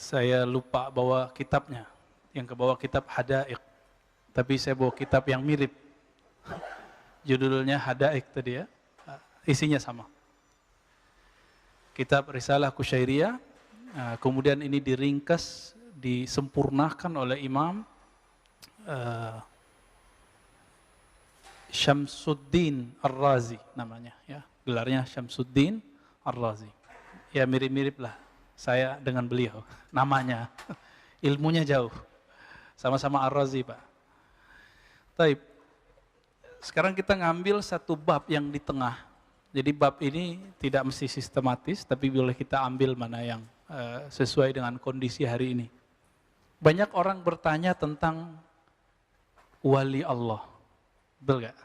Saya lupa bawa kitabnya. Yang kebawa kitab Hada'iq. Tapi saya bawa kitab yang mirip. Judulnya Hada'iq tadi ya. Isinya sama. Kitab Risalah Kusyairiyah. Kemudian ini diringkas, disempurnakan oleh Imam Syamsuddin Ar-Razi namanya ya. Gelarnya Syamsuddin Ar-Razi. Ya mirip-mirip lah saya dengan beliau. Namanya, ilmunya jauh. Sama-sama Ar-Razi Pak. Taib. Sekarang kita ngambil satu bab yang di tengah. Jadi bab ini tidak mesti sistematis, tapi boleh kita ambil mana yang sesuai dengan kondisi hari ini. Banyak orang bertanya tentang wali Allah. Betul gak?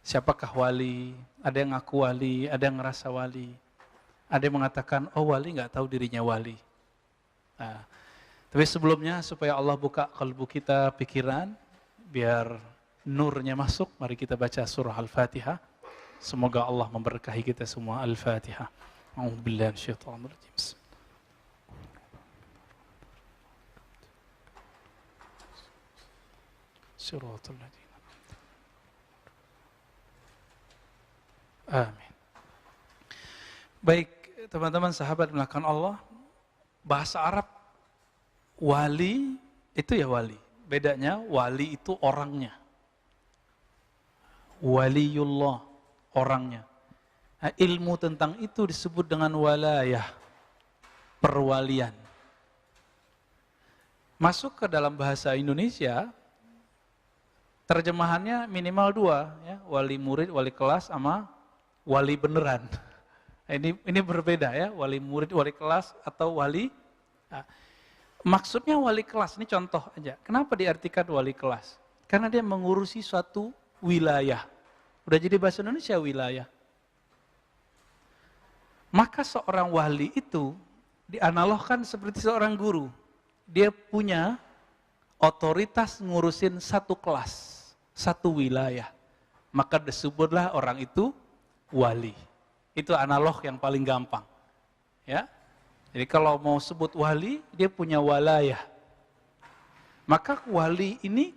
Siapakah wali? Ada yang ngaku wali, ada yang ngerasa wali. Ada yang mengatakan, oh wali gak tahu dirinya wali. Nah, tapi sebelumnya supaya Allah buka kalbu kita, pikiran, biar nurnya masuk, mari kita baca surah Al-Fatihah. Semoga Allah memberkahi kita semua. Al-Fatihah. A'udzubillahi minasyaitonir rajim. Shiratal ladzina. Amin. Baik, teman-teman sahabat melakukan Allah, bahasa Arab wali itu ya wali. Bedanya wali itu orangnya. Waliullah, orangnya. Nah, ilmu tentang itu disebut dengan walayah, perwalian. Masuk ke dalam bahasa Indonesia, terjemahannya minimal dua, ya, wali murid, wali kelas, sama wali beneran. Ini berbeda ya, wali murid, wali kelas, atau wali. Nah, maksudnya wali kelas, ini contoh aja. Kenapa diartikan wali kelas? Karena dia mengurusi suatu wilayah. Udah jadi bahasa Indonesia wilayah. Maka seorang wali itu dianalogkan seperti seorang guru. Dia punya otoritas ngurusin satu kelas, satu wilayah. Maka disebutlah orang itu wali. Itu analog yang paling gampang. Ya. Jadi kalau mau sebut wali, dia punya walayah. Maka wali ini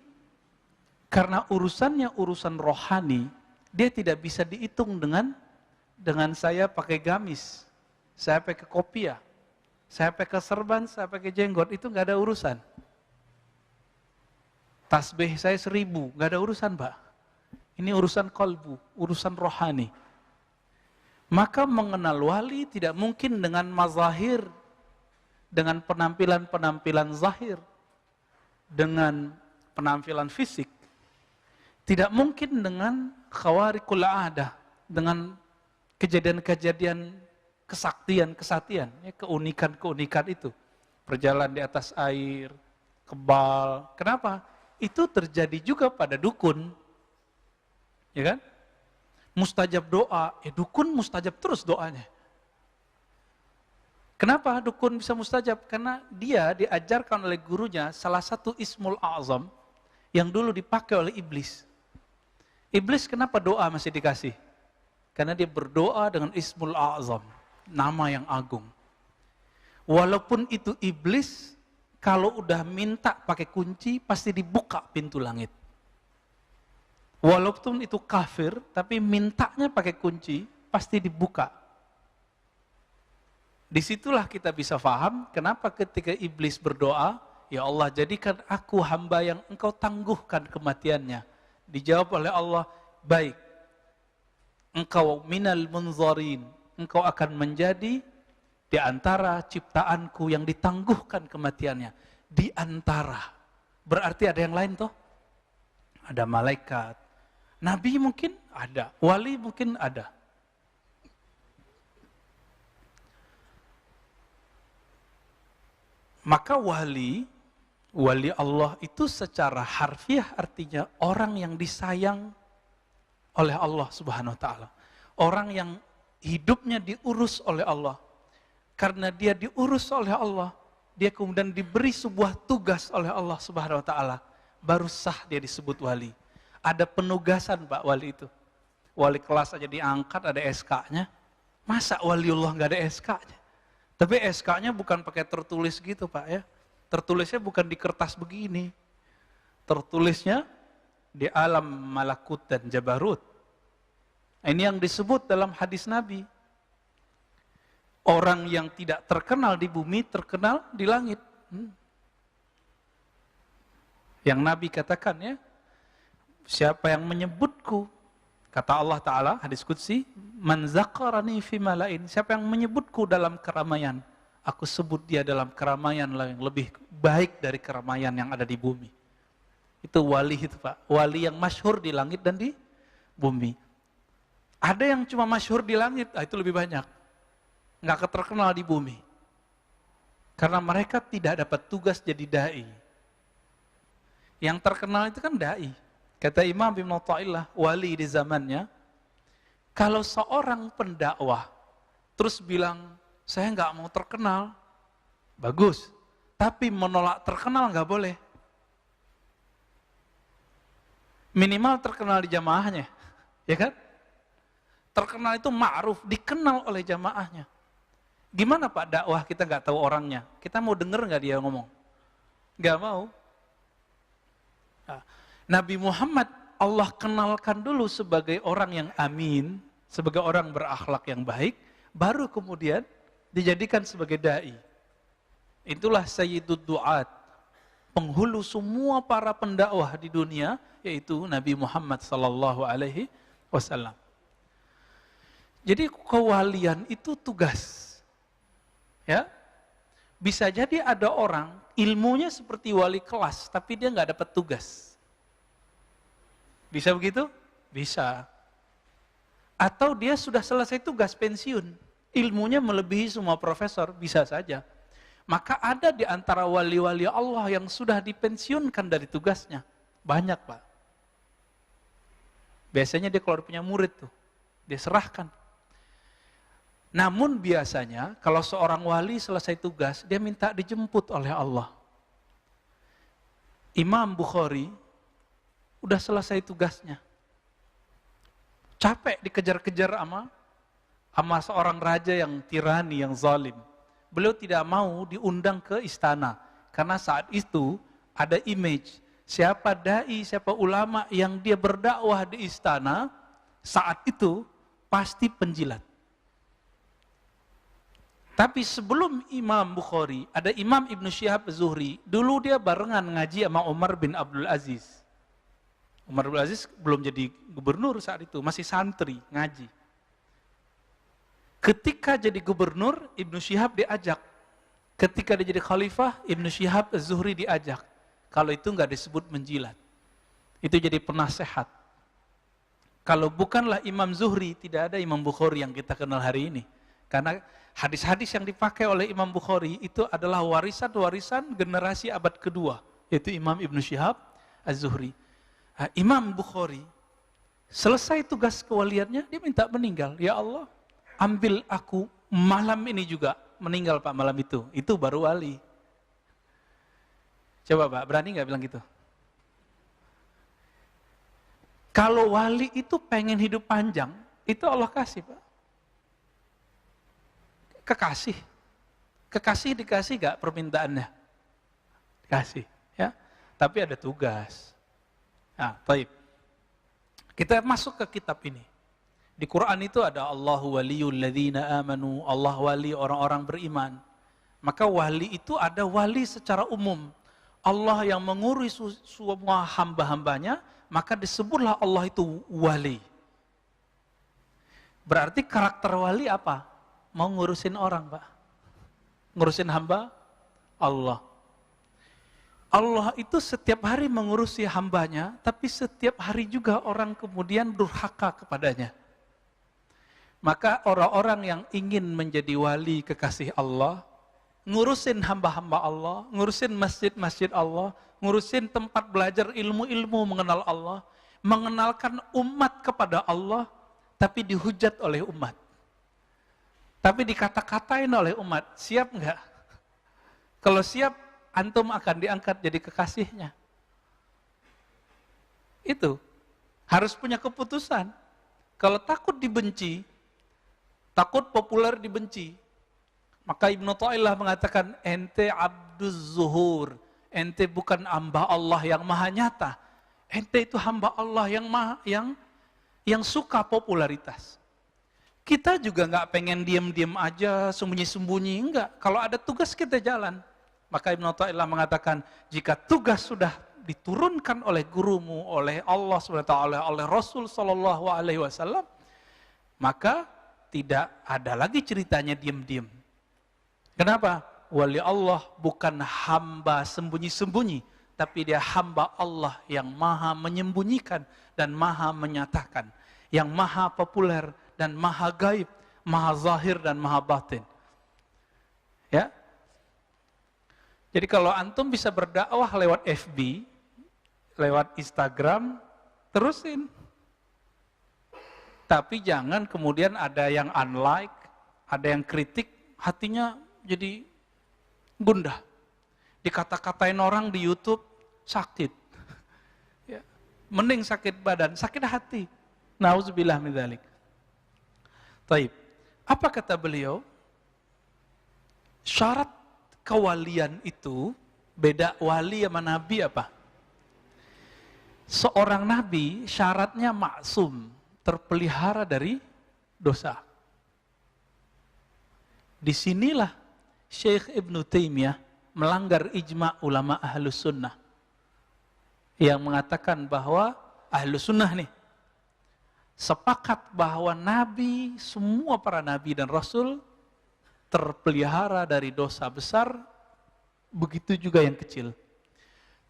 karena urusannya urusan rohani, dia tidak bisa dihitung dengan saya pakai gamis, saya pakai kopiah, saya pakai serban, saya pakai jenggot, itu nggak ada urusan. Tasbih saya 1000, nggak ada urusan Pak. Ini urusan kalbu, urusan rohani. Maka mengenal wali tidak mungkin dengan mazahir, dengan penampilan-penampilan zahir, dengan penampilan fisik. Tidak mungkin dengan khawarikul adah, dengan kejadian-kejadian kesaktian, ya, keunikan itu. Berjalan di atas air, kebal. Kenapa? Itu terjadi juga pada dukun. Ya kan? Mustajab doa, dukun mustajab terus doanya. Kenapa dukun bisa mustajab? Karena dia diajarkan oleh gurunya salah satu ismul a'zam yang dulu dipakai oleh iblis. Iblis kenapa doa masih dikasih? Karena dia berdoa dengan ismul a'zam, nama yang agung. Walaupun itu iblis, kalau udah minta pakai kunci, pasti dibuka pintu langit. Walaupun itu kafir, tapi mintanya pakai kunci, pasti dibuka. Disitulah kita bisa paham, kenapa ketika iblis berdoa, ya Allah jadikan aku hamba yang engkau tangguhkan kematiannya. Dijawab oleh Allah, baik. Engkau minal munzarin, engkau akan menjadi di antara ciptaanku yang ditangguhkan kematiannya. Di antara. Berarti ada yang lain toh? Ada malaikat. Nabi mungkin ada, wali mungkin ada. Maka wali Allah itu secara harfiah artinya orang yang disayang oleh Allah Subhanahu wa taala. Orang yang hidupnya diurus oleh Allah. Karena dia diurus oleh Allah, dia kemudian diberi sebuah tugas oleh Allah Subhanahu wa taala, baru sah dia disebut wali. Ada penugasan Pak wali itu. Wali kelas aja diangkat ada SK-nya. Masa waliullah enggak ada SK-nya? Tapi SK-nya bukan pakai tertulis gitu Pak ya. Tertulisnya bukan di kertas begini. Tertulisnya di alam malakut dan jabarut. Ini yang disebut dalam hadis Nabi. Orang yang tidak terkenal di bumi, terkenal di langit. Yang Nabi katakan ya, siapa yang menyebutku, kata Allah Ta'ala, hadis Qudsi, man zakarani fi malain, siapa yang menyebutku dalam keramaian, aku sebut dia dalam keramaian yang lebih baik dari keramaian yang ada di bumi. Itu wali itu Pak, wali yang masyhur di langit dan di bumi. Ada yang cuma masyhur di langit, itu lebih banyak. Nggak terkenal di bumi. Karena mereka tidak dapat tugas jadi da'i. Yang terkenal itu kan da'i. Kata Imam Ibn Athaillah, wali di zamannya, kalau seorang pendakwah terus bilang, saya nggak mau terkenal, bagus. Tapi menolak terkenal nggak boleh. Minimal terkenal di jamaahnya, ya kan? Terkenal itu ma'ruf, dikenal oleh jamaahnya. Gimana Pak dakwah kita nggak tahu orangnya? Kita mau denger nggak dia ngomong? Nggak mau. Nah, Nabi Muhammad Allah kenalkan dulu sebagai orang yang amin, sebagai orang berakhlak yang baik, baru kemudian dijadikan sebagai da'i. Itulah Sayyidud Du'at, penghulu semua para pendakwah di dunia, yaitu Nabi Muhammad sallallahu alaihi wasallam. Jadi kewalian itu tugas. Ya, bisa jadi ada orang ilmunya seperti wali kelas, tapi dia nggak dapat tugas. Bisa begitu? Bisa. Atau dia sudah selesai tugas pensiun, ilmunya melebihi semua profesor, bisa saja. Maka ada di antara wali-wali Allah yang sudah dipensiunkan dari tugasnya, banyak Pak. Biasanya dia kalau punya murid tuh, dia serahkan. Namun biasanya kalau seorang wali selesai tugas, dia minta dijemput oleh Allah. Imam Bukhari udah selesai tugasnya. Capek dikejar-kejar sama seorang raja yang tirani, yang zalim. Beliau tidak mau diundang ke istana. Karena saat itu ada image, siapa dai, siapa ulama yang dia berdakwah di istana, saat itu pasti penjilat. Tapi sebelum Imam Bukhari, ada Imam Ibn Syihab Az-Zuhri. Dulu dia barengan ngaji sama Umar bin Abdul Aziz. Umar bin Abdul Aziz belum jadi gubernur saat itu, masih santri, ngaji. Ketika jadi gubernur, Ibn Syihab diajak. Ketika dia jadi khalifah, Ibn Syihab Az-Zuhri diajak. Kalau itu nggak disebut menjilat. Itu jadi penasehat. Kalau bukanlah Imam Zuhri, tidak ada Imam Bukhari yang kita kenal hari ini. Karena hadis-hadis yang dipakai oleh Imam Bukhari itu adalah warisan-warisan generasi abad kedua, yaitu Imam Ibn Syihab Az-Zuhri. Nah, Imam Bukhari selesai tugas kewaliannya, dia minta meninggal. Ya Allah, ambil aku malam ini juga, meninggal Pak malam itu baru wali. Coba Pak, berani nggak bilang gitu? Kalau wali itu pengen hidup panjang, itu Allah kasih Pak. Kekasih dikasih gak permintaannya? Dikasih, ya. Tapi ada tugas. Nah, baik. Kita masuk ke kitab ini. Di Quran itu ada Allahu waliyul ladzina amanu, Allah wali orang-orang beriman. Maka wali itu ada wali secara umum. Allah yang mengurus semua hamba-hambanya, maka disebutlah Allah itu wali. Berarti karakter wali apa? Mau ngurusin orang Pak. Ngurusin hamba Allah. Allah itu setiap hari mengurusi hambanya, tapi setiap hari juga orang kemudian durhaka kepadanya. Maka orang-orang yang ingin menjadi wali kekasih Allah, ngurusin hamba-hamba Allah, ngurusin masjid-masjid Allah, ngurusin tempat belajar ilmu-ilmu mengenal Allah, mengenalkan umat kepada Allah, tapi dihujat oleh umat. Tapi dikata-katain oleh umat, siap enggak? Kalau siap, antum akan diangkat jadi kekasihnya. Itu, harus punya keputusan. Kalau takut dibenci, takut populer dibenci, Maka Ibnu Thaillah mengatakan, ente abduz zuhur, ente bukan hamba Allah yang maha nyata. Ente itu hamba Allah yang suka popularitas. Kita juga nggak pengen diam-diam aja, sembunyi-sembunyi, enggak. Kalau ada tugas kita jalan. Maka Ibnu Thaillah mengatakan, jika tugas sudah diturunkan oleh gurumu, oleh Allah SWT, oleh Rasul SAW, maka tidak ada lagi ceritanya diam-diam. Kenapa? Wali Allah bukan hamba sembunyi-sembunyi, tapi dia hamba Allah yang maha menyembunyikan dan maha menyatakan, yang maha populer dan maha gaib, maha zahir dan maha batin. Ya. Jadi kalau antum bisa berdakwah lewat FB, lewat Instagram, terusin. Tapi jangan kemudian ada yang unlike, ada yang kritik, hatinya jadi gundah. Dikata-katain orang di YouTube, sakit. Ya. Mending sakit badan, sakit hati. Nauzubillah min dzalik. Taib. Apa kata beliau? Syarat kewalian itu, beda wali sama nabi apa? Seorang nabi syaratnya maksum, terpelihara dari dosa. Disinilah Syekh Ibnu Taimiyah melanggar ijma' ulama ahlus sunnah yang mengatakan bahwa ahlus sunnah nih sepakat bahwa nabi, semua para nabi dan rasul terpelihara dari dosa besar, begitu juga yang kecil.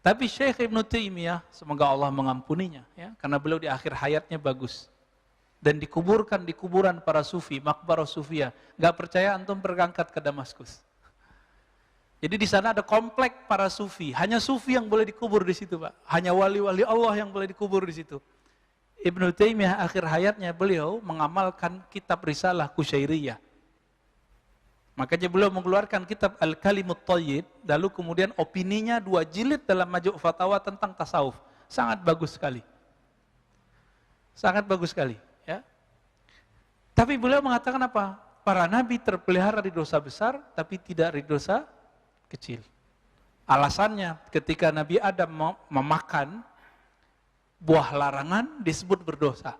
Tapi Syekh Ibnu Taimiyah, semoga Allah mengampuninya, ya, karena beliau di akhir hayatnya bagus. Dan dikuburkan di kuburan para sufi, Maqbarah Sufiyah. Gak percaya antum berangkat ke Damaskus. Jadi di sana ada komplek para sufi, hanya sufi yang boleh dikubur di situ, Pak. Hanya wali-wali Allah yang boleh dikubur di situ. Ibnu Taimiyah akhir hayatnya beliau mengamalkan kitab Risalah Qusyairiyah. Makanya beliau mengeluarkan kitab Al-Kalimut Thayyib, lalu kemudian opininya 2 jilid dalam Majmu' Fatawa tentang tasawuf. Sangat bagus sekali. Sangat bagus sekali. Ya. Tapi beliau mengatakan apa? Para nabi terpelihara di dosa besar, tapi tidak di dosa kecil. Alasannya ketika Nabi Adam memakan buah larangan disebut berdosa.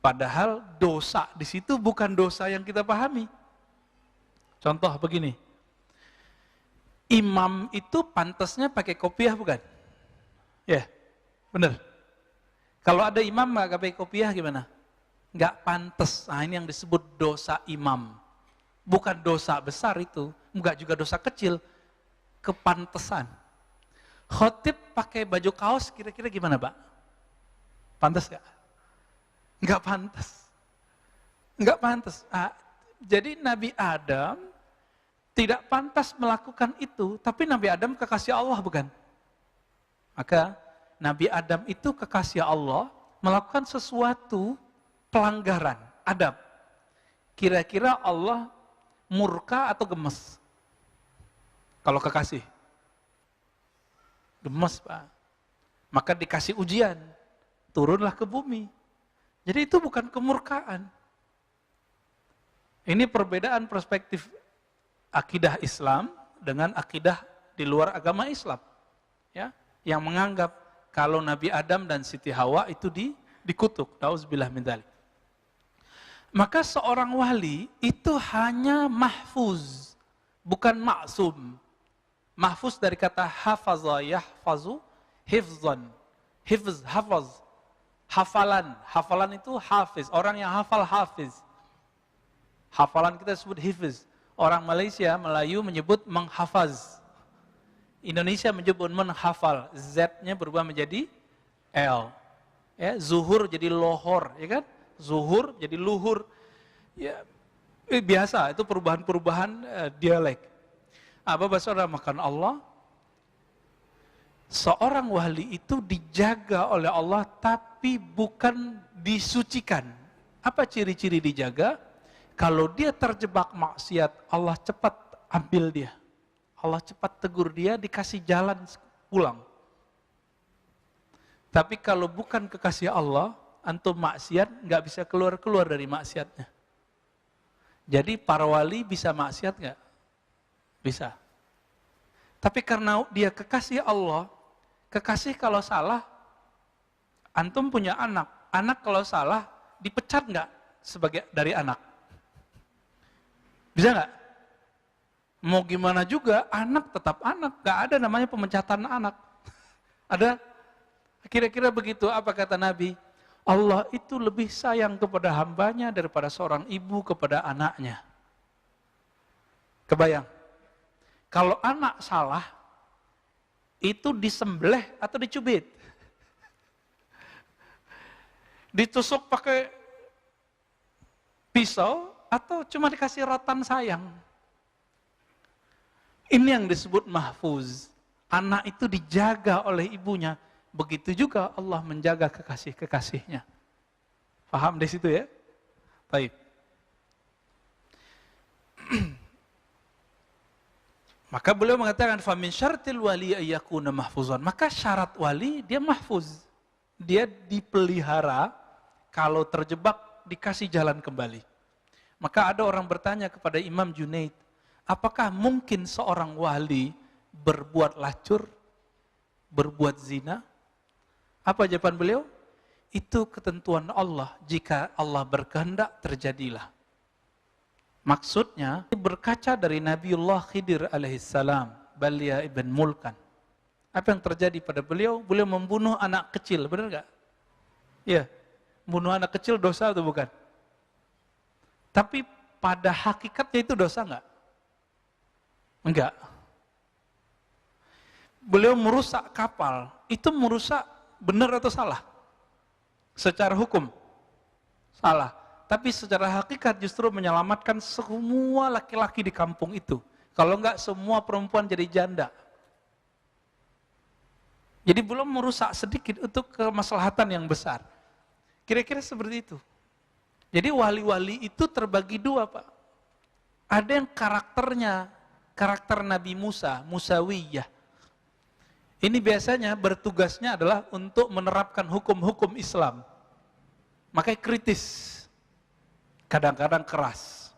Padahal dosa di situ bukan dosa yang kita pahami. Contoh begini, imam itu pantasnya pakai kopiah bukan? Ya, benar. Kalau ada imam nggak pakai kopiah gimana? Nggak pantas. Nah, ini yang disebut dosa imam. Bukan dosa besar itu, nggak juga dosa kecil, kepantesan. Khotib pakai baju kaos kira-kira gimana, Pak? Pantas nggak? Nggak pantas. Nggak pantas. Nah, jadi Nabi Adam tidak pantas melakukan itu, tapi Nabi Adam kekasih Allah bukan? Maka Nabi Adam itu kekasih Allah melakukan sesuatu pelanggaran adab. Kira-kira Allah murka atau gemes? Kalau kekasih? Gemes, Pak. Maka dikasih ujian, turunlah ke bumi. Jadi itu bukan kemurkaan. Ini perbedaan perspektif akidah Islam dengan akidah di luar agama Islam, ya, yang menganggap kalau Nabi Adam dan Siti Hawa itu dikutuk. Nauzubillah min dzalik. Maka seorang wali itu hanya mahfuz, bukan maksum. Mahfuz dari kata hafaza yahfazu hifzan. Hafaz. Hafalan. Hafalan itu hafiz, orang yang hafal hafiz. Hafalan kita sebut hifz. Orang Malaysia, Melayu menyebut menghafaz. Indonesia menyebut menghafal. Z-nya berubah menjadi L. Ya, zuhur jadi lohor, ya kan? Zuhur jadi luhur. Ya, biasa, itu perubahan-perubahan dialek. Apa saudara makan Allah? Seorang wali itu dijaga oleh Allah tapi bukan disucikan. Apa ciri-ciri dijaga? Kalau dia terjebak maksiat, Allah cepat ambil dia. Allah cepat tegur dia, dikasih jalan pulang. Tapi kalau bukan kekasih Allah, antum maksiat, nggak bisa keluar-keluar dari maksiatnya. Jadi para wali bisa maksiat nggak? Bisa. Tapi karena dia kekasih Allah, kekasih kalau salah, antum punya anak, anak kalau salah dipecat nggak sebagai dari anak? Bisa nggak? Mau gimana juga, anak tetap anak, nggak ada namanya pemecatan anak. Ada? Kira-kira begitu, apa kata Nabi? Allah itu lebih sayang kepada hambanya daripada seorang ibu kepada anaknya. Kebayang? Kalau anak salah, itu disembelih atau dicubit? Ditusuk pakai pisau atau cuma dikasih rotan sayang? Ini yang disebut mahfuz. Anak itu dijaga oleh ibunya. Begitu juga Allah menjaga kekasih-kekasihnya. Paham di situ ya? Baik. Maka beliau mengatakan famin syartil wali ayyakuna mahfuzan. Maka syarat wali dia mahfuz. Dia dipelihara, kalau terjebak dikasih jalan kembali. Maka ada orang bertanya kepada Imam Junaid, apakah mungkin seorang wali berbuat lacur, berbuat zina? Apa jawaban beliau? Itu ketentuan Allah, jika Allah berkehendak terjadilah. Maksudnya berkaca dari Nabiullah Khidir alaihissalam, Balia ibn Mulkan. Apa yang terjadi pada beliau? Beliau membunuh anak kecil, benar nggak? Iya, membunuh anak kecil dosa atau bukan? Tapi pada hakikatnya itu dosa nggak? Enggak. Beliau merusak kapal, itu merusak benar atau salah? Secara hukum salah, tapi secara hakikat justru menyelamatkan semua laki-laki di kampung itu. Kalau enggak semua perempuan jadi janda. Jadi belum merusak sedikit untuk kemaslahatan yang besar. Kira-kira seperti itu. Jadi wali-wali itu terbagi dua, Pak. Ada yang karakternya karakter Nabi Musa, Musawiyah. Ini biasanya bertugasnya adalah untuk menerapkan hukum-hukum Islam. Makanya kritis, kadang-kadang keras.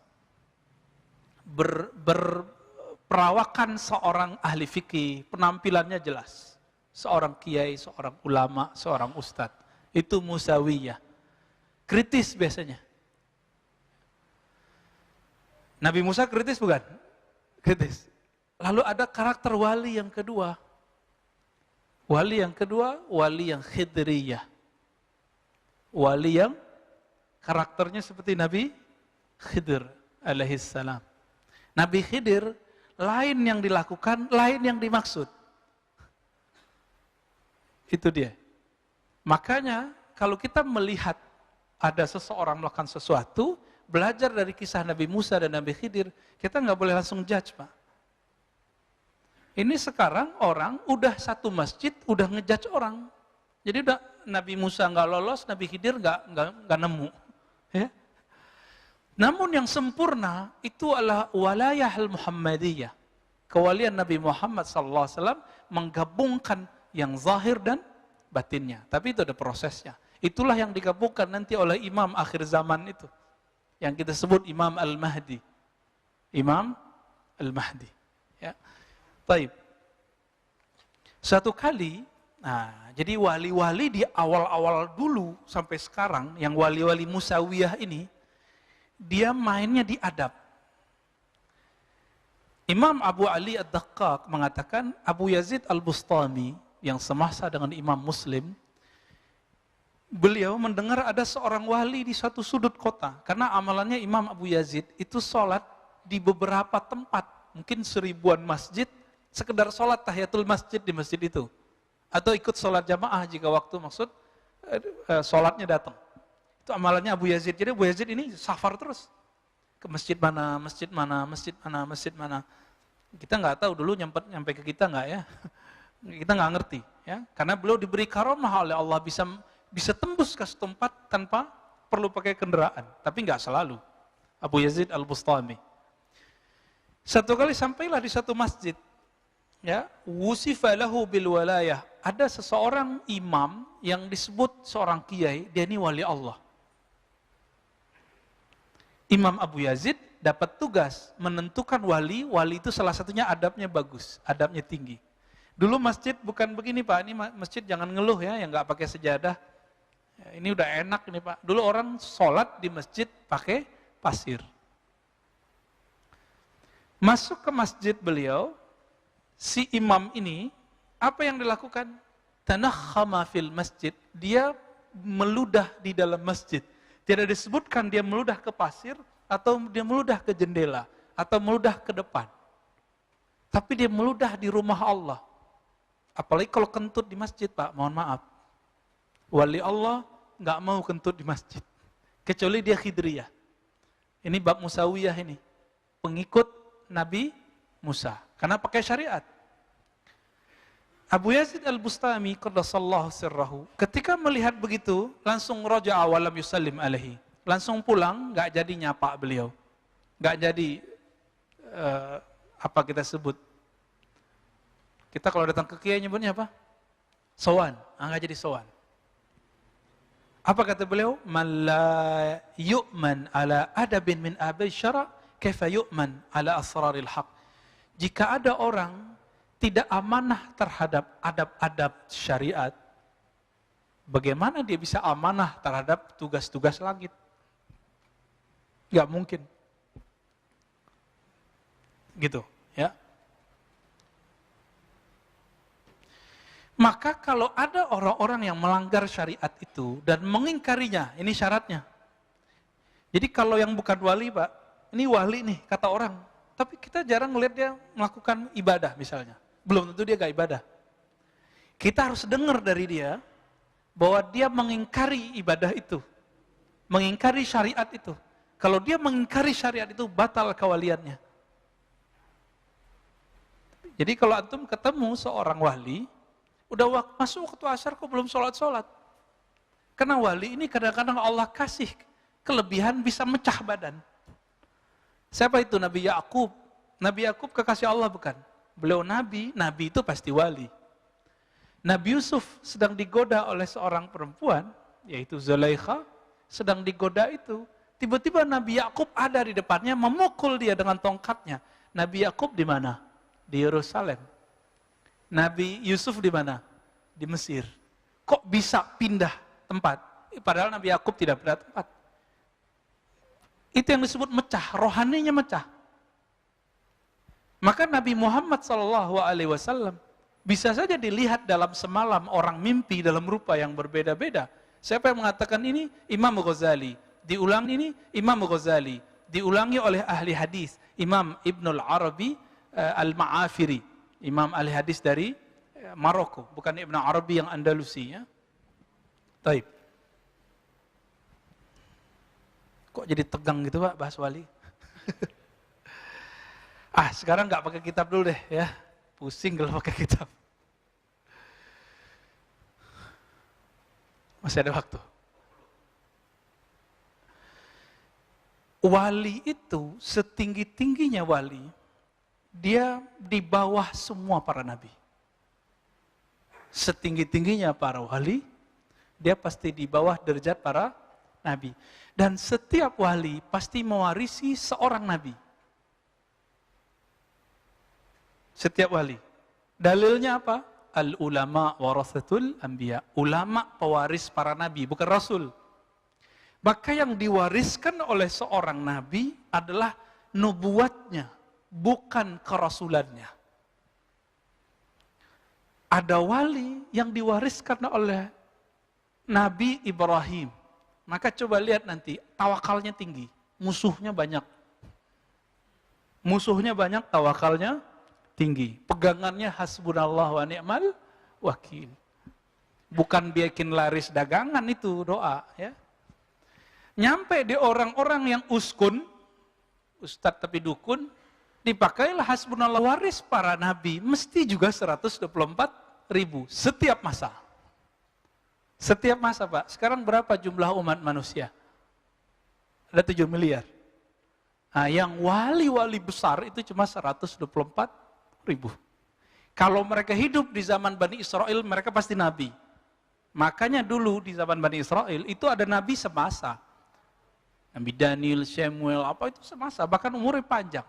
Berperawakan seorang ahli fikih, penampilannya jelas. Seorang kiai, seorang ulama, seorang ustadz. Itu Musawiyah. Kritis biasanya. Nabi Musa kritis bukan? Kritis. Lalu ada karakter wali yang kedua. Wali yang kedua, wali yang khidriyah. Wali yang karakternya seperti Nabi Khidir alaihissalam. Nabi Khidir, lain yang dilakukan, lain yang dimaksud. Itu dia. Makanya kalau kita melihat ada seseorang melakukan sesuatu, belajar dari kisah Nabi Musa dan Nabi Khidir, kita nggak boleh langsung judge, Pak. Ini sekarang orang udah satu masjid, udah ngejudge orang. Jadi udah Nabi Musa nggak lolos, Nabi Khidir nggak nemu. Ya. Namun yang sempurna itu adalah walayah al-Muhammadiyah. Kewalian Nabi Muhammad SAW menggabungkan yang zahir dan batinnya. Tapi itu ada prosesnya. Itulah yang digabungkan nanti oleh imam akhir zaman itu. Yang kita sebut Imam Al-Mahdi. Imam Al-Mahdi. Ya. Baik. Satu kali, jadi wali-wali di awal-awal dulu sampai sekarang, yang wali-wali Musawiyah ini, dia mainnya di adab. Imam Abu Ali Ad-Daqqaq mengatakan, Abu Yazid Al-Bustami, yang semasa dengan Imam Muslim, beliau mendengar ada seorang wali di suatu sudut kota. Karena amalannya Imam Abu Yazid itu sholat di beberapa tempat, mungkin 1000-an masjid, sekedar sholat tahiyatul masjid di masjid itu. Atau ikut sholat jamaah jika waktu maksud sholatnya datang. Itu amalannya Abu Yazid. Jadi Abu Yazid ini safar terus. Ke masjid mana, masjid mana, masjid mana, masjid mana. Kita nggak tahu dulu nyampe ke kita nggak ya. Kita nggak ngerti. Ya. Karena beliau diberi karomah oleh Allah bisa tembus ke setempat tanpa perlu pakai kendaraan. Tapi nggak selalu. Abu Yazid Al-Bustami. Satu kali sampailah di satu masjid. Ya, wusifa lahu bil walayah. Ada seseorang imam yang disebut seorang kiai, dia ini wali Allah. Imam Abu Yazid dapat tugas menentukan wali, wali itu salah satunya adabnya bagus, adabnya tinggi. Dulu masjid bukan begini Pak, ini masjid jangan ngeluh ya, yang nggak pakai sejadah. Ya, ini udah enak ini Pak. Dulu orang sholat di masjid pakai pasir. Masuk ke masjid beliau, si imam ini, apa yang dilakukan? Tanakhama fil masjid, dia meludah di dalam masjid. Tidak disebutkan dia meludah ke pasir, atau dia meludah ke jendela, atau meludah ke depan. Tapi dia meludah di rumah Allah. Apalagi kalau kentut di masjid Pak, mohon maaf. Wali Allah nggak mau kentut di masjid. Kecuali dia khidriyah. Ini bab Musawiyah ini. Pengikut Nabi Musa. Karena pakai syariat. Abu Yazid Al-Bustami qaddasallahu sirrahu, ketika melihat begitu, langsung raja'a wa lam yusallim alaihi. Langsung pulang, nggak jadi nyapa beliau. Nggak jadi apa kita sebut. Kita kalau datang ke kiai nyebutnya apa? Sowan. Nggak jadi sowan. Apa kata beliau? Man la yu'man ala adabin min abai syara' kaifa yu'man ala asraril haq. Jika ada orang tidak amanah terhadap adab-adab syariat, bagaimana dia bisa amanah terhadap tugas-tugas langit? Gak mungkin. Gitu, ya. Maka kalau ada orang-orang yang melanggar syariat itu dan mengingkarinya, ini syaratnya. Jadi kalau yang bukan wali Pak, ini wali nih kata orang, tapi kita jarang melihat dia melakukan ibadah misalnya. Belum tentu dia gak ibadah. Kita harus dengar dari dia bahwa dia mengingkari ibadah itu. Mengingkari syariat itu. Kalau dia mengingkari syariat itu, batal kewaliannya. Jadi kalau antum ketemu seorang wali, udah masuk waktu asar kok belum sholat-sholat. Karena wali ini kadang-kadang Allah kasih kelebihan bisa mecah badan. Siapa itu? Nabi Yakub. Nabi Yakub kekasih Allah bukan? Beliau nabi, nabi itu pasti wali. Nabi Yusuf sedang digoda oleh seorang perempuan, yaitu Zulaikha, sedang digoda itu. Tiba-tiba Nabi Yakub ada di depannya, memukul dia dengan tongkatnya. Nabi Yakub di mana? Di Yerusalem. Nabi Yusuf di mana? Di Mesir. Kok bisa pindah tempat? Padahal Nabi Yakub tidak pindah tempat. Itu yang disebut mecah, rohaninya mecah. Maka Nabi Muhammad SAW bisa saja dilihat dalam semalam orang mimpi dalam rupa yang berbeda-beda. Siapa yang mengatakan ini? Imam Ghazali. Diulang ini Imam Ghazali. Diulangi oleh ahli hadis. Imam Ibnul Arabi Al-Ma'afiri. Imam ahli hadis dari Maroko. Bukan Ibn Arabi yang Andalusi. Ya. Taib. Kok jadi tegang gitu Pak bahas wali? Sekarang nggak pakai kitab dulu deh ya. Pusing kalau pakai kitab. Masih ada waktu. Wali itu setinggi-tingginya wali, dia di bawah semua para nabi. Setinggi-tingginya para wali, dia pasti di bawah derajat para nabi. Dan setiap wali pasti mewarisi seorang nabi. Setiap wali. Dalilnya apa? Al-ulama warathatul anbiya. Ulama pewaris para nabi, bukan rasul. Maka yang diwariskan oleh seorang nabi adalah nubuatnya, bukan kerasulannya. Ada wali yang diwariskan oleh Nabi Ibrahim. Maka coba lihat nanti, tawakalnya tinggi, musuhnya banyak. Musuhnya banyak, tawakalnya tinggi. Pegangannya hasbunallah wa ni'mal wakil. Bukan bikin laris dagangan itu doa. Ya. Nyampe di orang-orang yang uskun, ustadz tapi dukun, dipakailah hasbunallah, waris para nabi, mesti juga 124.000 setiap masa. Setiap masa Pak. Sekarang berapa jumlah umat manusia? Ada 7 miliar. Nah, yang wali-wali besar itu cuma 124.000. Kalau mereka hidup di zaman Bani Israel, mereka pasti nabi. Makanya dulu di zaman Bani Israel itu ada nabi semasa. Nabi Daniel, Samuel, apa itu semasa, bahkan umurnya panjang.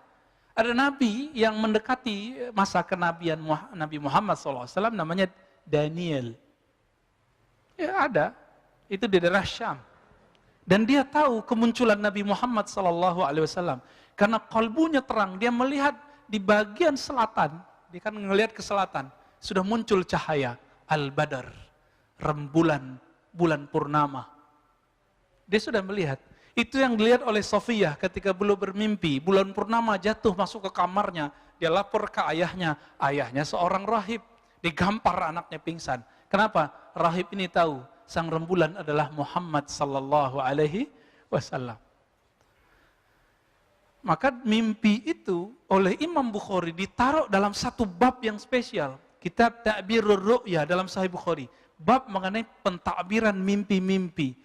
Ada nabi yang mendekati masa kenabian Nabi Muhammad SAW, namanya Daniel. Ya ada, itu di daerah Syam. Dan dia tahu kemunculan Nabi Muhammad SAW. Karena kalbunya terang, dia melihat di bagian selatan, dia kan melihat ke selatan, sudah muncul cahaya, Al-Badar, rembulan, bulan purnama. Dia sudah melihat. Itu yang dilihat oleh Sofiyah ketika belum bermimpi. Bulan purnama jatuh masuk ke kamarnya. Dia lapor ke ayahnya. Ayahnya seorang rahib. Digampar anaknya pingsan. Kenapa? Rahib ini tahu sang rembulan adalah Muhammad sallallahu alaihi wasallam. Maka mimpi itu oleh Imam Bukhari ditaruh dalam satu bab yang spesial. Kitab Ta'birur Ru'ya dalam Sahih Bukhari. Bab mengenai pentakbiran mimpi-mimpi.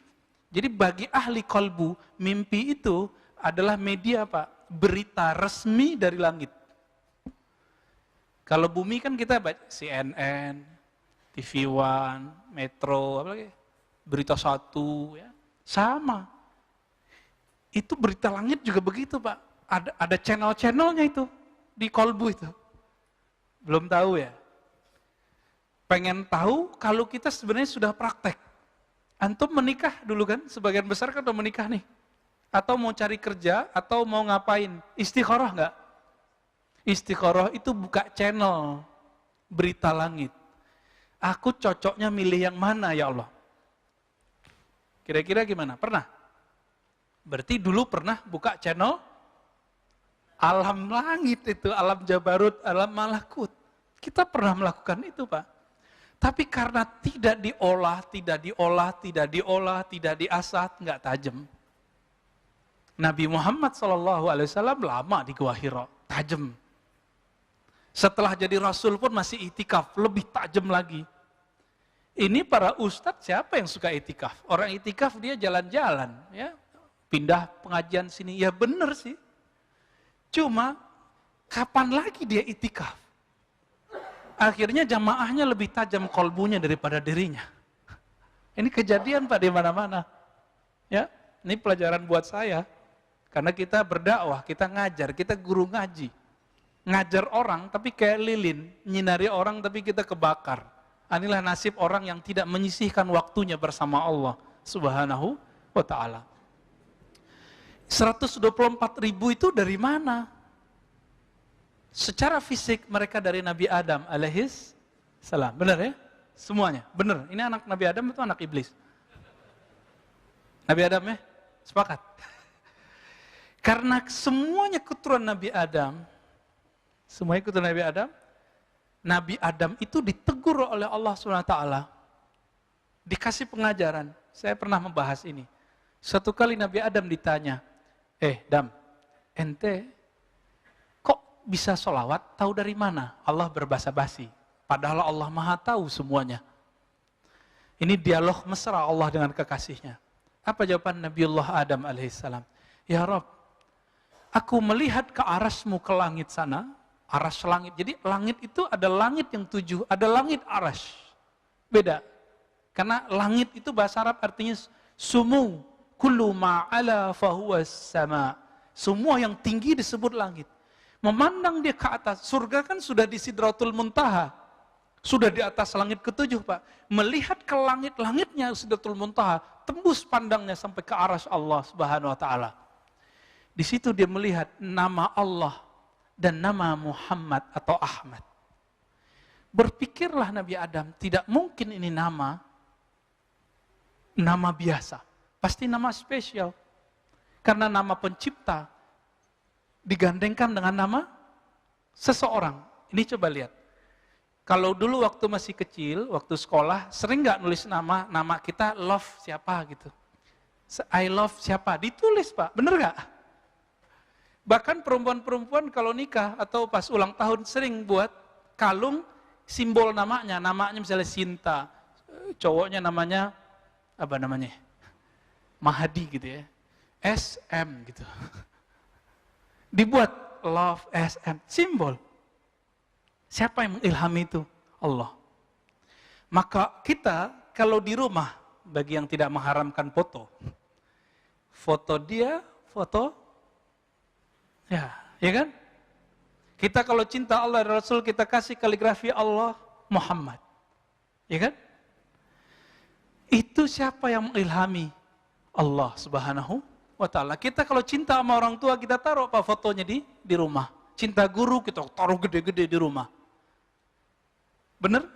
Jadi bagi ahli kalbu, mimpi itu adalah media apa? Berita resmi dari langit. Kalau bumi kan kita baca CNN, TV One, Metro, apa lagi? Berita Satu, ya. Sama. Itu berita langit juga begitu, Pak. Ada channel-channelnya itu di kalbu itu. Belum tahu ya? Pengen tahu kalau kita sebenarnya sudah praktek. Antum menikah dulu kan, sebagian besar kan udah menikah nih. Atau mau cari kerja, atau mau ngapain. Istikharah enggak? Istikharah itu buka channel berita langit. Aku cocoknya milih yang mana ya Allah? Kira-kira gimana? Pernah? Berarti dulu pernah buka channel alam langit itu, alam Jabarut, alam Malakut. Kita pernah melakukan itu, Pak. Tapi karena tidak diolah, tidak diasah, nggak tajam. Nabi Muhammad SAW lama di Gua Hira, tajam. Setelah jadi Rasul pun masih itikaf, lebih tajam lagi. Ini para ustadz siapa yang suka itikaf? Orang itikaf dia jalan-jalan, ya, pindah pengajian sini, ya bener sih. Cuma kapan lagi dia itikaf? Akhirnya jamaahnya lebih tajam kolbunya daripada dirinya. Ini kejadian Pak di mana-mana. Ya, ini pelajaran buat saya. Karena kita berdakwah, kita ngajar, kita guru ngaji. Ngajar orang tapi kayak lilin, nyinari orang tapi kita kebakar. Inilah nasib orang yang tidak menyisihkan waktunya bersama Allah Subhanahu wa taala. 124.000 itu dari mana? Secara fisik mereka dari Nabi Adam alaihis salam. Benar ya? Semuanya. Benar. Ini anak Nabi Adam itu anak iblis. Nabi Adam ya? Sepakat. Karena semuanya keturunan Nabi Adam, semuanya keturunan Nabi Adam itu ditegur oleh Allah SWT. Dikasih pengajaran. Saya pernah membahas ini. Satu kali Nabi Adam ditanya, Dam, ente bisa sholawat, tahu dari mana? Allah berbahasa basi. Padahal Allah Maha tahu semuanya. Ini dialog mesra Allah dengan kekasihnya. Apa jawaban Nabiullah Adam alaihissalam? Ya Rabb, aku melihat ke arasmu ke langit sana, aras langit. Jadi langit itu ada langit yang 7, ada langit aras. Beda. Karena langit itu bahasa Arab artinya sumu, kullu ma'ala fahuwas sama. Semua yang tinggi disebut langit. Memandang dia ke atas, surga kan sudah di Sidratul Muntaha. Sudah di atas langit ke-7, Pak. Melihat ke langit-langitnya Sidratul Muntaha, tembus pandangnya sampai ke aras Allah Subhanahu wa taala. Di situ dia melihat nama Allah dan nama Muhammad atau Ahmad. Berpikirlah Nabi Adam, tidak mungkin ini nama biasa. Pasti nama spesial. Karena nama pencipta digandengkan dengan nama seseorang. Ini coba lihat. Kalau dulu waktu masih kecil, waktu sekolah, sering nggak nulis nama kita love siapa gitu. I love siapa, ditulis Pak, bener nggak? Bahkan perempuan-perempuan kalau nikah atau pas ulang tahun sering buat kalung simbol namanya misalnya Sinta, cowoknya namanya apa namanya? Mahadi gitu ya. SM gitu. Dibuat love SM, simbol. Siapa yang mengilhami itu? Allah. Maka kita kalau di rumah, bagi yang tidak mengharamkan foto, foto dia, foto ya kan? Kita kalau cinta Allah dan Rasul, kita kasih kaligrafi Allah Muhammad. Ya kan? Itu siapa yang mengilhami? Allah Subhanahu wa ta'ala. Kita kalau cinta sama orang tua, kita taruh apa fotonya di rumah. Cinta guru, kita taruh gede-gede di rumah. Bener?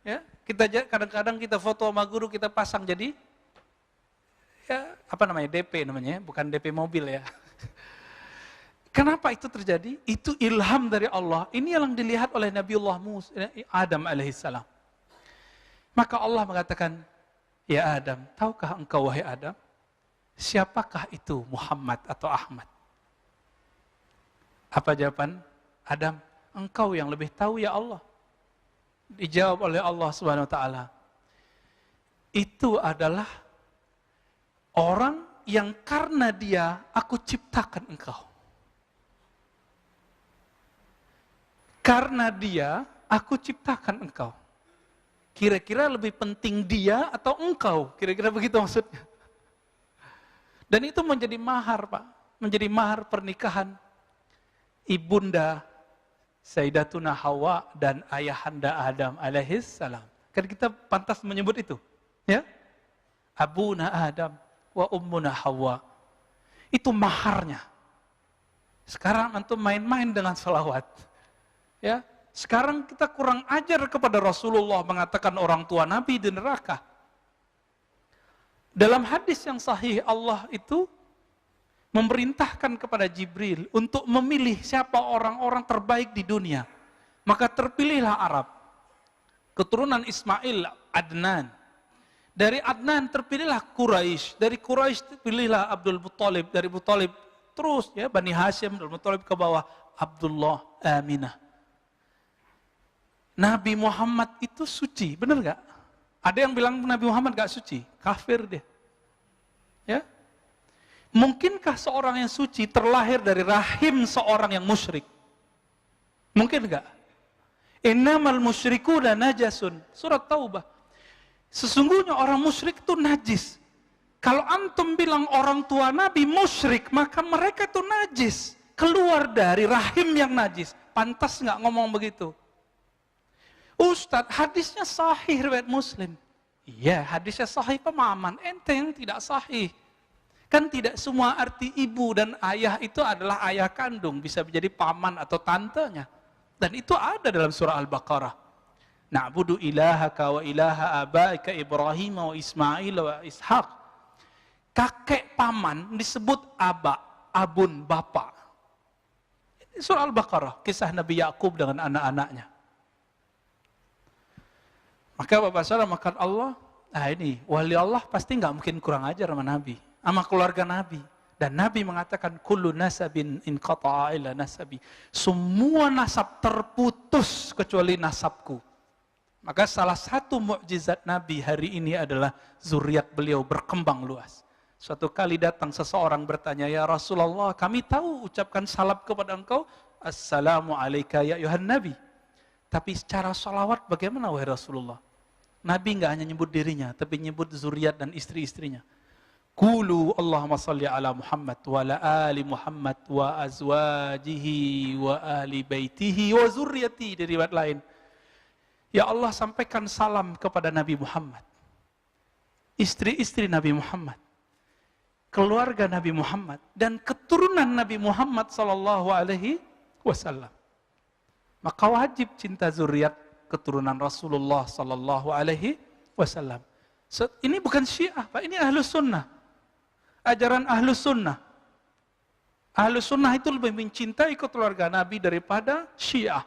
Ya, kita kadang-kadang kita foto sama guru, kita pasang jadi ya apa namanya? DP namanya, bukan DP mobil ya. Kenapa itu terjadi? Itu ilham dari Allah. Ini yang dilihat oleh Nabiullah Musa, Adam alaihissalam. Maka Allah mengatakan, ya Adam, tahukah engkau wahai Adam, siapakah itu Muhammad atau Ahmad? Apa jawaban Adam? Engkau yang lebih tahu ya Allah. Dijawab oleh Allah Subhanahu wa taala. Itu adalah orang yang karena dia aku ciptakan engkau. Karena dia aku ciptakan engkau. Kira-kira lebih penting dia atau engkau? Kira-kira begitu maksudnya. Dan itu menjadi mahar, Pak. Menjadi mahar pernikahan ibunda Sayyidatuna Hawa dan ayahanda Adam alaihissalam. Kan kita pantas menyebut itu, ya? Abuna Adam wa ummuna Hawa. Itu maharnya. Sekarang antum main-main dengan salawat. Ya, sekarang kita kurang ajar kepada Rasulullah mengatakan orang tua Nabi di neraka. Dalam hadis yang sahih, Allah itu memerintahkan kepada Jibril untuk memilih siapa orang-orang terbaik di dunia. Maka terpilihlah Arab. Keturunan Ismail, Adnan. Dari Adnan terpilihlah Quraisy. Dari Quraisy terpilihlah Abdul Muttalib. Dari Muttalib terus ya Bani Hashim, Abdul Muttalib ke bawah Abdullah, Aminah. Nabi Muhammad itu suci, benar gak? Ada yang bilang Nabi Muhammad gak suci, kafir dia. Ya, mungkinkah seorang yang suci terlahir dari rahim seorang yang musyrik? Mungkin gak? Innamal musyrikuna najasun, surat Taubah. Sesungguhnya orang musyrik itu najis. Kalau antum bilang orang tua Nabi musyrik, maka mereka itu najis, keluar dari rahim yang najis. Pantas gak ngomong begitu? Ustadz, hadisnya sahih riwayat Muslim. Iya, hadisnya sahih, pemahaman ente yang tidak sahih. Kan tidak semua arti ibu dan ayah itu adalah ayah kandung, bisa menjadi paman atau tantenya. Dan itu ada dalam surah Al-Baqarah. Na'budu ilahaka wa ilaha abaika Ibrahim wa Ismail wa Ishaq. Kakek paman disebut aba, abun, bapak. Ini surah Al-Baqarah, kisah Nabi Yakub dengan anak-anaknya. Maka Bapak Saudara makan Allah, nah ini wali Allah pasti nggak mungkin kurang ajar sama Nabi, sama keluarga Nabi. Dan Nabi mengatakan kullu nasabin inqata'a ila nasabi. Semua nasab terputus kecuali nasabku. Maka salah satu mukjizat Nabi hari ini adalah zuriat beliau berkembang luas. Suatu kali datang seseorang bertanya, ya Rasulullah, kami tahu ucapkan salam kepada engkau, assalamu alayka ya ayuhan Nabi. Tapi secara salawat bagaimana wahai Rasulullah? Nabi enggak hanya nyebut dirinya, tapi nyebut zuriat dan istri-istrinya. Qulu Allahumma salli ala Muhammad wa ala ali Muhammad wa azwajihi wa ahli baitihi wa zurriyati. Di riwayat lain, ya Allah sampaikan salam kepada Nabi Muhammad, istri-istri Nabi Muhammad, keluarga Nabi Muhammad, dan keturunan Nabi Muhammad sallallahu alaihi wasallam. Maka wajib cinta zuriat keturunan Rasulullah sallallahu alaihi wasallam. Ini bukan Syiah, Pak, ini Ahlus Sunnah. Ajaran Ahlus Sunnah. Ahlus Sunnah itu lebih mencintai keluarga Nabi daripada Syiah.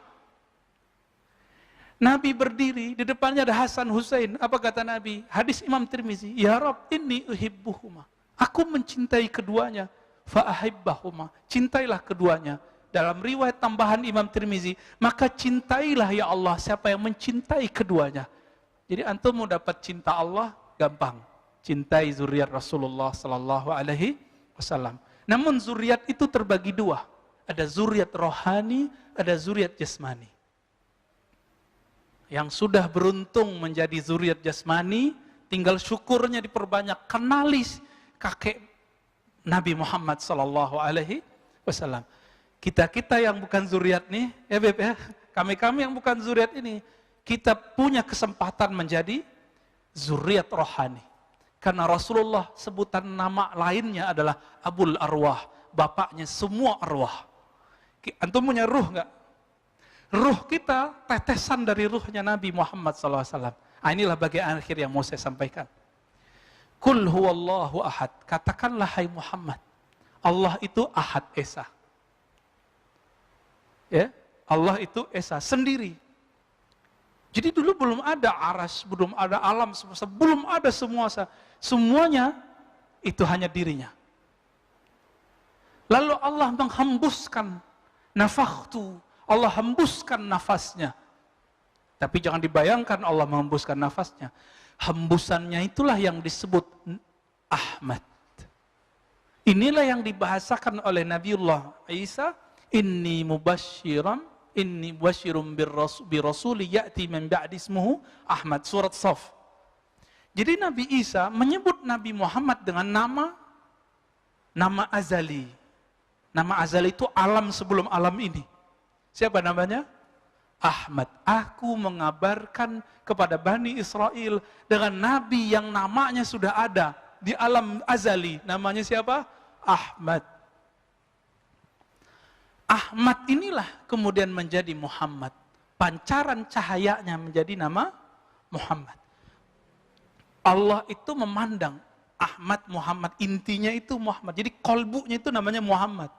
Nabi berdiri, di depannya ada Hasan Husain. Apa kata Nabi? Hadis Imam Tirmizi, ya Rabb, inni uhibbuhuma. Aku mencintai keduanya. Fa'ahibbahuma. Cintailah keduanya. Dalam riwayat tambahan Imam Tirmizi, maka cintailah ya Allah siapa yang mencintai keduanya. Jadi antum mau dapat cinta Allah gampang, cintai zuriat Rasulullah sallallahu alaihi wasallam. Namun zuriat itu terbagi dua, ada zuriat rohani, ada zuriat jasmani. Yang sudah beruntung menjadi zuriat jasmani, tinggal syukurnya diperbanyak, kenali kakek Nabi Muhammad sallallahu alaihi wasallam. Kita yang bukan zuriat nih, ya Beb ya, kami yang bukan zuriat ini, kita punya kesempatan menjadi zuriat rohani. Karena Rasulullah sebutan nama lainnya adalah Abul Arwah, bapaknya semua arwah. Antum punya ruh nggak? Ruh kita tetesan dari ruhnya Nabi Muhammad SAW. Nah, inilah bagian akhir yang mau saya sampaikan. Kul huwallahu ahad. Katakanlah hai Muhammad, Allah itu ahad esa. Ya, Allah itu esa sendiri. Jadi dulu belum ada aras, belum ada alam semesta, belum ada semuanya itu hanya dirinya. Lalu Allah menghembuskan nafakhtu, Allah hembuskan nafasnya. Tapi jangan dibayangkan Allah menghembuskan nafasnya. Hembusannya itulah yang disebut Ahmad. Inilah yang dibahasakan oleh Nabiullah Isa, inni mubasyirum birrasuli ya'ti min ba'di ismuhu Ahmad, surat Shaf. Jadi Nabi Isa menyebut Nabi Muhammad dengan nama azali. Nama azali itu alam sebelum alam ini. Siapa namanya? Ahmad. Aku mengabarkan kepada Bani Israel dengan Nabi yang namanya sudah ada di alam azali. Namanya siapa? Ahmad. Ahmad inilah kemudian menjadi Muhammad. Pancaran cahayanya menjadi nama Muhammad. Allah itu memandang Ahmad, Muhammad, intinya itu Muhammad. Jadi kolbunya itu namanya Muhammad.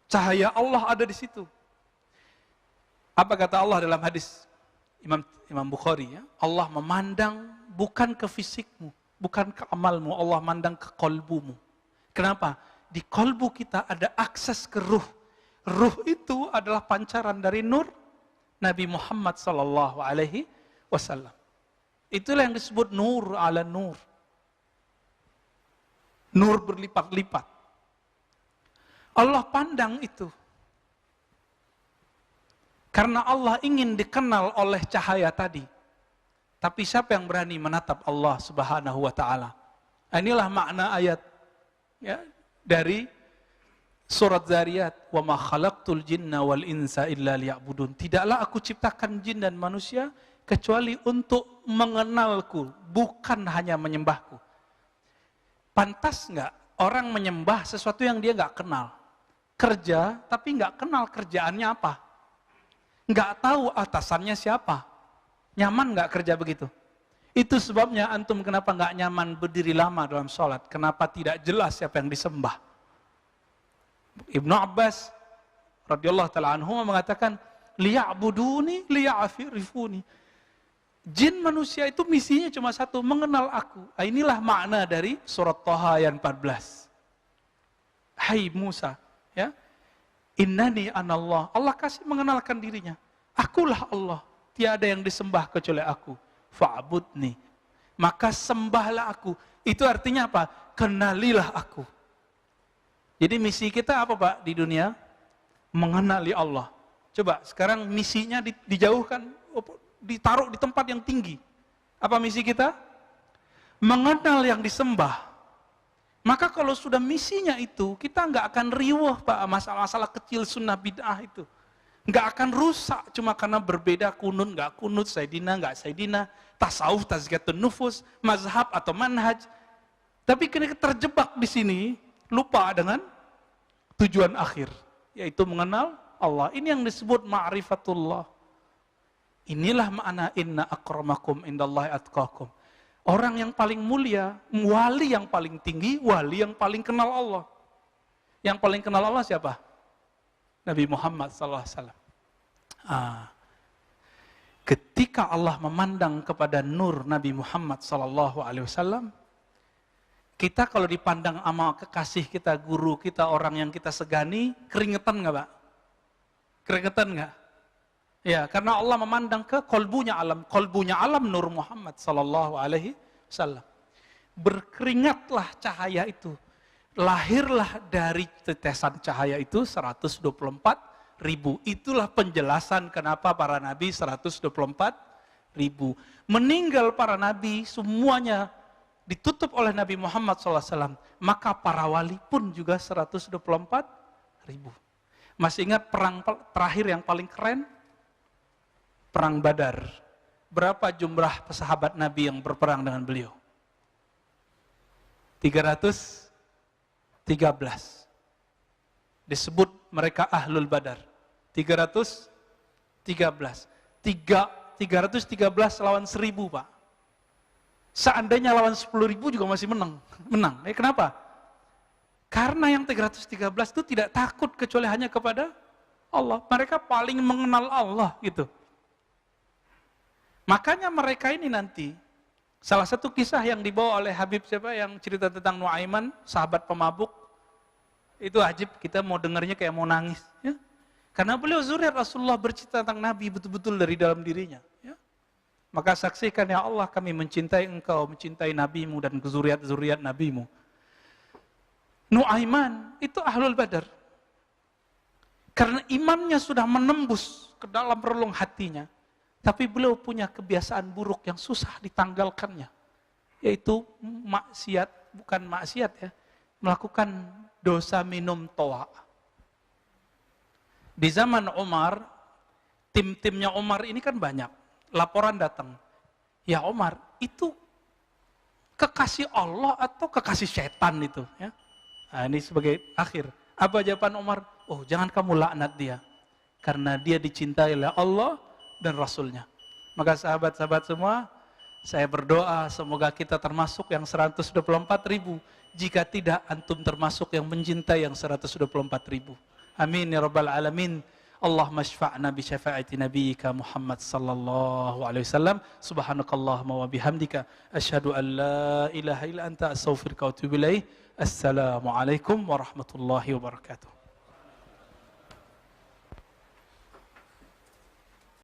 Cahaya Allah ada di situ. Apa kata Allah dalam hadis Imam Bukhari ya? Allah memandang bukan ke fisikmu, bukan ke amalmu, Allah memandang ke kolbumu. Kenapa? Di kolbu kita ada akses ke ruh. Ruh itu adalah pancaran dari nur Nabi Muhammad sallallahu alaihi wasallam. Itulah yang disebut nur ala nur. Nur berlipat-lipat. Allah pandang itu. Karena Allah ingin dikenal oleh cahaya tadi. Tapi siapa yang berani menatap Allah Subhanahu wa taala? Inilah makna ayat ya, dari surat Zariyat, "Wa ma khalaqtul jinna wal insa illa liya'budun." Tidaklah aku ciptakan jin dan manusia kecuali untuk mengenalku, bukan hanya menyembahku. Pantas nggak orang menyembah sesuatu yang dia nggak kenal? Kerja, tapi nggak kenal kerjaannya apa? Nggak tahu atasannya siapa? Nyaman nggak kerja begitu? Itu sebabnya antum kenapa nggak nyaman berdiri lama dalam sholat? Kenapa tidak jelas siapa yang disembah? Ibnu Abbas radhiyallahu taala anhu mengatakan, liya'buduni liya'rifuni. Jin manusia itu misinya cuma satu, mengenal aku. Inilah makna dari surat Thaha ayat 14. Hai Musa, ya. Innani anallah. Allah kasih mengenalkan dirinya. Akulah Allah, tiada yang disembah kecuali aku. Fa'budni. Maka sembahlah aku. Itu artinya apa? Kenalilah aku. Jadi misi kita apa Pak di dunia? Mengenali Allah. Coba sekarang misinya dijauhkan, ditaruh di tempat yang tinggi. Apa misi kita? Mengenal yang disembah. Maka kalau sudah misinya itu, kita nggak akan riwah Pak, masalah-masalah kecil sunnah bid'ah itu. Nggak akan rusak cuma karena berbeda kunut, nggak kunut, sayyidina, nggak sayyidina, tasawuf, tazkiyatun nufus, mazhab atau manhaj. Tapi kena terjebak di sini, lupa dengan tujuan akhir, yaitu mengenal Allah. Ini yang disebut ma'rifatullah. Inilah makna inna akramakum indallahi atqakum. Orang yang paling mulia, wali yang paling tinggi, wali yang paling kenal Allah. Yang paling kenal Allah siapa? Nabi Muhammad SAW. Ketika Allah memandang kepada nur Nabi Muhammad SAW, kita kalau dipandang sama kekasih kita, guru kita, orang yang kita segani, keringetan nggak Pak? Keringetan nggak? Ya, karena Allah memandang ke kolbunya alam Nur Muhammad sallallahu alaihi wasallam. Berkeringatlah cahaya itu. Lahirlah dari tetesan cahaya itu 124.000. Itulah penjelasan kenapa para nabi 124.000. Meninggal para nabi semuanya ditutup oleh Nabi Muhammad SAW, maka para wali pun juga 124.000. Masih ingat perang terakhir yang paling keren? Perang Badar. Berapa jumlah sahabat Nabi yang berperang dengan beliau? 313. Disebut mereka Ahlul Badar. 313. 313 lawan 1000, Pak. Seandainya lawan 10.000 juga masih menang. Kenapa? Karena yang 313 itu tidak takut kecuali hanya kepada Allah. Mereka paling mengenal Allah gitu. Makanya mereka ini nanti, salah satu kisah yang dibawa oleh Habib siapa yang cerita tentang Nuaiman, sahabat pemabuk, itu ajib, kita mau dengarnya kayak mau nangis. Ya? Karena beliau zuriat Rasulullah bercerita tentang Nabi betul-betul dari dalam dirinya. Ya? Maka saksikan ya Allah kami mencintai engkau, mencintai Nabimu dan zuriat-zuriat Nabimu. Nuaiman itu Ahlul Badar. Karena imannya sudah menembus ke dalam relung hatinya. Tapi beliau punya kebiasaan buruk yang susah ditanggalkannya. Yaitu maksiat, bukan maksiat ya. Melakukan dosa minum toa. Di zaman Umar, tim-timnya Umar ini kan banyak. Laporan datang. Ya Umar, itu kekasih Allah atau kekasih setan itu? Ya. Nah, ini sebagai akhir. Apa jawaban Umar? Oh, jangan kamu laknat dia. Karena dia dicintai oleh Allah dan Rasulnya. Maka sahabat-sahabat semua, saya berdoa semoga kita termasuk yang 124.000. Jika tidak, antum termasuk yang mencintai yang 124.000. Amin ya rabbal alamin. Allahumma syfa'na bi syafa'ati nabiyyika Muhammad sallallahu alaihi wasallam. Subhanakallahumma wa bihamdika asyhadu an la ilaha illa anta astaghfiruka wa atubu ilaik. Assalamualaikum warahmatullahi wabarakatuh.